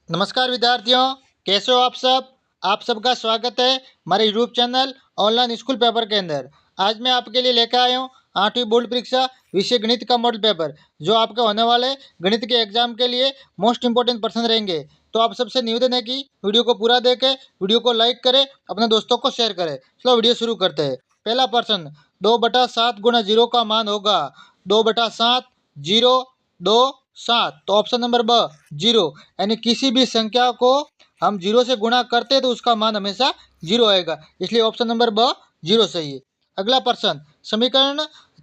नमस्कार विद्यार्थियों, कैसे हो आप सब। आप सबका स्वागत है हमारे YouTube channel online school paper के अंदर। आज मैं आपके लिए लेकर आया हूँ 8वीं बोर्ड परीक्षा विषय गणित का मॉडल पेपर, जो आपके होने वाले गणित के एग्जाम के लिए मोस्ट इंपोर्टेंट प्रश्न रहेंगे। तो आप सबसे निवेदन है कि वीडियो को पूरा देखें, वीडियो को लाइक करें, अपने दोस्तों को शेयर करें। चलो वीडियो शुरू करते हैं। पहला प्रश्न, 2/7 गुणा 0 का मान होगा 2/7 0 2 7। तो ऑप्शन नंबर ब 0, यानी किसी भी संख्या को हम 0 से गुणा करते हैं तो उसका मान हमेशा 0 आएगा, इसलिए ऑप्शन नंबर ब 0 सही है। अगला प्रश्न, समीकरण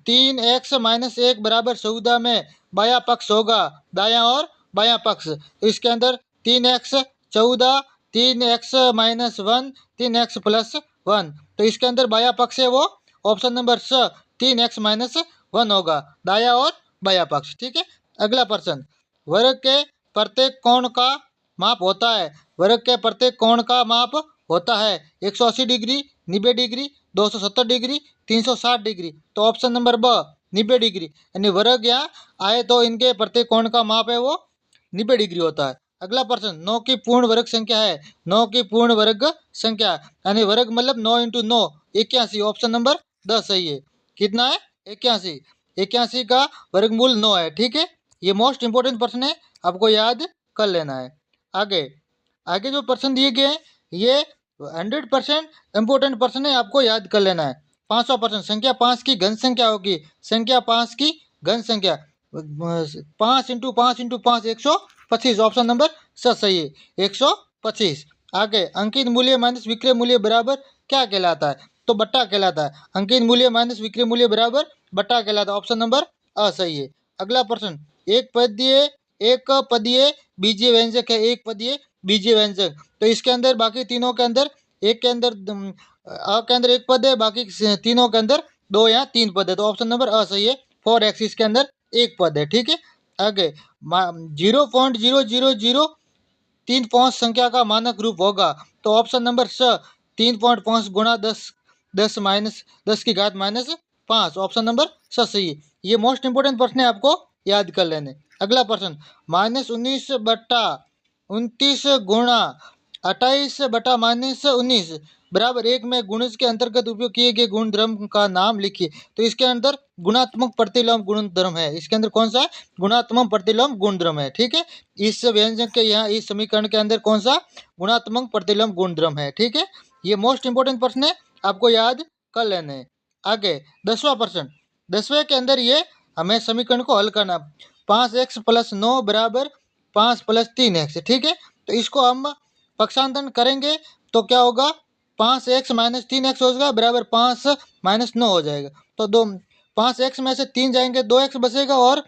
3x-1 बराबर 14 में बायां पक्ष होगा दायां और बायां पक्ष। तो इसके अंदर 3x 14, 3x-1, 3x+1। तो इसके अंदर बायां पक्ष है वो ऑप्शन नंबर स 3x-1 होगा, दायां और बायां पक्ष। ठीक है। अगला प्रश्न, वर्ग के प्रत्येक कोण का माप होता है। वर्ग के प्रत्येक कोण का माप होता है 180 डिग्री, 90 डिग्री, 270 डिग्री, 360 डिग्री। तो ऑप्शन नंबर ब 90 डिग्री, यानी वर्ग यहाँ आए तो इनके प्रत्येक कोण का माप है वो 90 डिग्री होता है। अगला प्रश्न, 9 की पूर्ण वर्ग संख्या है। 9 की पूर्ण वर्ग संख्या, यानी वर्ग मतलब 9 × 9 81। ऑप्शन नंबर द सही है। कितना है? 81। 81 का वर्गमूल 9 है। ठीक है। ये मोस्ट इंपोर्टेंट प्रश्न है, आपको याद कर लेना है। आगे आगे जो प्रश्न दिए गए हैं ये 100% इंपोर्टेंट प्रश्न है, आपको याद कर लेना है। 5वां प्रश्न, संख्या 5 की घन संख्या होगी। संख्या 5 की घन संख्या 5 × 5 × 5 125। ऑप्शन नंबर सही है, 125। आगे, अंकित मूल्य माइनस विक्रय मूल्य बराबर क्या कहलाता है? तो बट्टा कहलाता है। अंकित मूल्य माइनस विक्रय मूल्य बराबर बट्टा कहलाता है। ऑप्शन नंबर अ सही है। अगला प्रश्न, एक पदीय बीजीय व्यंजक है। एक पदीय बीजीय व्यंजक, तो इसके अंदर बाकी तीनों के अंदर एक के अंदर अ के अंदर एक पद है, बाकी तीनों के अंदर 2 या 3 पद है। तो ऑप्शन नंबर अ सही है। 4x इसके अंदर एक पद है। ठीक है। आगे, 0.0003 संख्या का मानक रूप होगा। तो ऑप्शन नंबर स 3.5 गुणा 10 की घात -5। ऑप्शन नंबर सही है। ये मोस्ट इंपोर्टेंट प्रश्न है, आपको याद कर लेने। अगला प्रश्न, -19/29 गुणा 28/-19 बराबर 1 में गुणज के अंतर्गत उपयोग किए गए गुणधर्म का नाम लिखिए। तो इसके अंदर गुणात्मक प्रतिलोम गुणधर्म है। इसके अंदर कौन सा है? गुणात्मक प्रतिलोम गुणधर्म है। ठीक है। इस व्यंजक के यहाँ इस समीकरण के अंदर कौन सा गुणात्मक प्रतिलोम गुणधर्म है। ठीक है। ये मोस्ट इंपोर्टेंट प्रश्न है, आपको याद कर लेने। आगे 10वां प्रश्न, 10वें के अंदर ये हमें समीकरण को हल करना। 5x + 9 बराबर 5 + 3x। ठीक है। तो इसको हम पक्षांतरण करेंगे तो क्या होगा? 5x - 3x होगा बराबर 5 - 9 हो जाएगा। तो 5x में से 3 जाएंगे, 2x बचेगा, और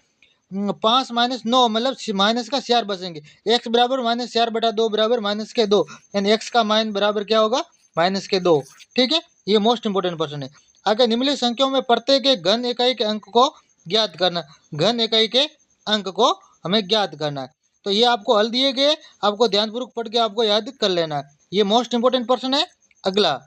5 - 9 मतलब माइनस का CR बचेंगे। x बराबर -CR/2 बराबर -2, यानी x का मान बराबर क्या होगा? -2। ठीक है। ये मोस्ट इंपोर्टेंट प्रश्न है। आगे, निम्नलिखित संख्याओं में प्रत्येक के घन इकाई के अंक को ज्ञात करना। घन इकाई के अंक को हमें ज्ञात करना है। तो ये आपको हल दिए गए, आपको ध्यानपूर्वक पढ़ के आपको याद कर लेना है। ये मोस्ट इंपोर्टेंट प्रश्न है। अगला,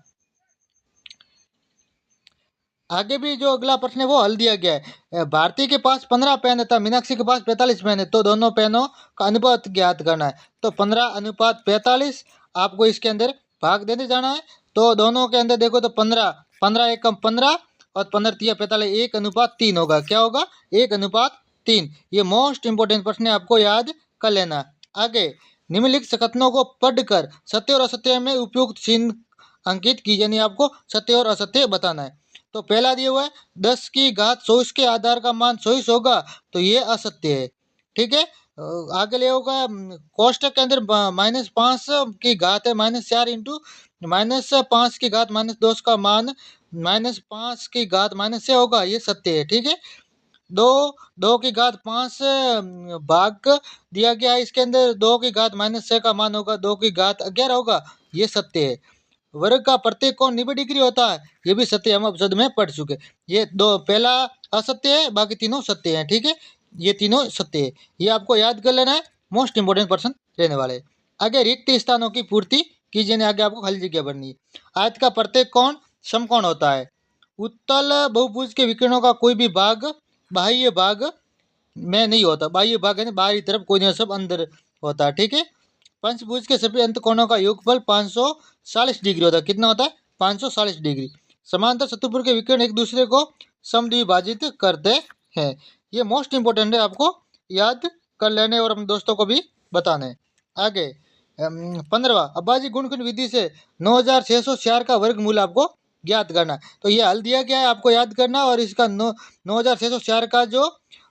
आगे भी जो अगला प्रश्न है वो हल दिया गया है। भारती के पास 15 पेन था, मीनाक्षी के पास 45 पेन है, तो दोनों पेनों का अनुपात ज्ञात करना है। तो 15:45 आपको इसके अंदर भाग देने जाना है। तो दोनों के अंदर देखो तो 15 एकम 15 और 15 × 45 1:3 होगा। क्या होगा? 1:3। ये मोस्ट इंपोर्टेंट प्रश्न है, आपको याद कर लेना। आगे, निम्नलिखित कथनों को पढ़कर सत्य और असत्य में उपयुक्त चिन्ह अंकित कीजिए, यानी आपको सत्य और असत्य बताना है। तो पहला दिया हुआ है 10 की घात 24 के आधार का मान 24 होगा, तो ये असत्य है। ठीक है। आगे ले होगा कोष्टक के अंदर -5 की घात है -4 इंटू -5 की घात -2 का मान -5 की घात -6 होगा, ये सत्य है। ठीक है। 2 की घात 5 भाग दिया गया है, इसके अंदर 2 की घात -6 का मान होगा, 2 की घात 11 होगा, ये सत्य है। वर्ग का प्रत्येक कोण 90 डिग्री होता है, ये भी सत्य, हम अब शब्द में पढ़ चुके। ये दो पहला असत्य है, बाकी तीनों सत्य हैं। ठीक है। ये तीनों सत्य है, ये आपको याद कर लेना है। मोस्ट इंपोर्टेंट पर्सन रहने वाले हैं। आगे, रिक्त स्थानों की पूर्ति कीजिए, ने आगे आपको खाली जगह भरनी है। आयत का प्रत्येक कोण समकोण होता है। उत्तल बहुभुज के विकिरणों का कोई भी भाग बाह्य भाग में नहीं होता। बाह्य भाग है बाहरी तरफ, कोई नहीं, सब अंदर होता है। ठीक है। पंचभुज के सभी अंत कोणों का योगफल 540 डिग्री होता है। कितना होता है? 540 डिग्री। समांतर चतुर्भुज के विकर्ण एक दूसरे को समद्विभाजित करते हैं। ये मोस्ट इंपोर्टेंट है, आपको याद कर लेने और अपने दोस्तों को भी बताने। आगे 15वां, अभाज्य गुणनखंड विधि से 9604 का वर्गमूल आपको ज्ञात करना। तो ये हल दिया गया है, आपको याद करना, और इसका 9604 का जो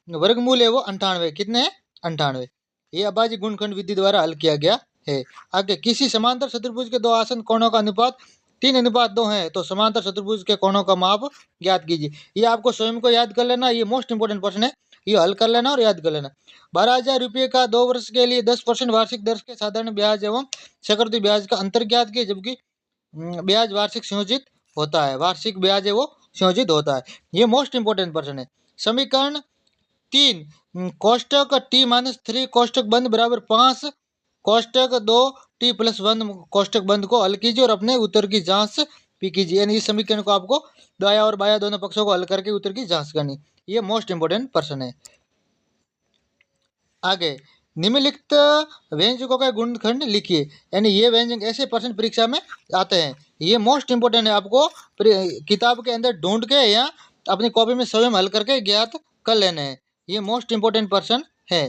वर्गमूल है वो 98। कितने हैं? 98। ये अभाज्य गुणनखंड विधि द्वारा हल किया गया है। आगे, किसी समांतर चतुर्भुज के दो आसन कोणों का अनुपात 3:2 है, तो समांतर चतुर्भुज के कोणों का माप ज्ञात कीजिए। ये आपको स्वयं को याद कर लेना, ये मोस्ट इंपोर्टेंट प्रश्न है, ये हल कर लेना और याद कर लेना। 12,000 रुपये का 2 वर्ष के लिए 10% वार्षिक दर के साधारण ब्याज एवं चक्रवृद्धि ब्याज का अंतर ज्ञात किए, जबकि ब्याज वार्षिक संयोजित होता है। वार्षिक ब्याज है वो संयोजित होता है। ये मोस्ट इंपोर्टेंट प्रश्न है। समीकरण 3 कोष्टक t-3 कोष्टक बंद बराबर 5 कोष्टक 2 t+1 कोष्टक बंद को हल कीजिए और अपने उत्तर की जांच भी कीजिए। यानी इस समीकरण को आपको दाया और बाया दोनों पक्षों को हल करके उत्तर की जांच करनी। ये मोस्ट इंपोर्टेंट प्रश्न है। आगे, निम्नलिखित व्यंजकों का गुणनखंड लिखिए। यानी ये व्यंजक ऐसे प्रश्न परीक्षा में आते हैं। ये मोस्ट इंपोर्टेंट है, आपको किताब के अंदर ढूंढ के या अपनी कॉपी में स्वयं हल करके ज्ञात कर लेने हैं। ये मोस्ट इंपोर्टेंट प्रश्न है।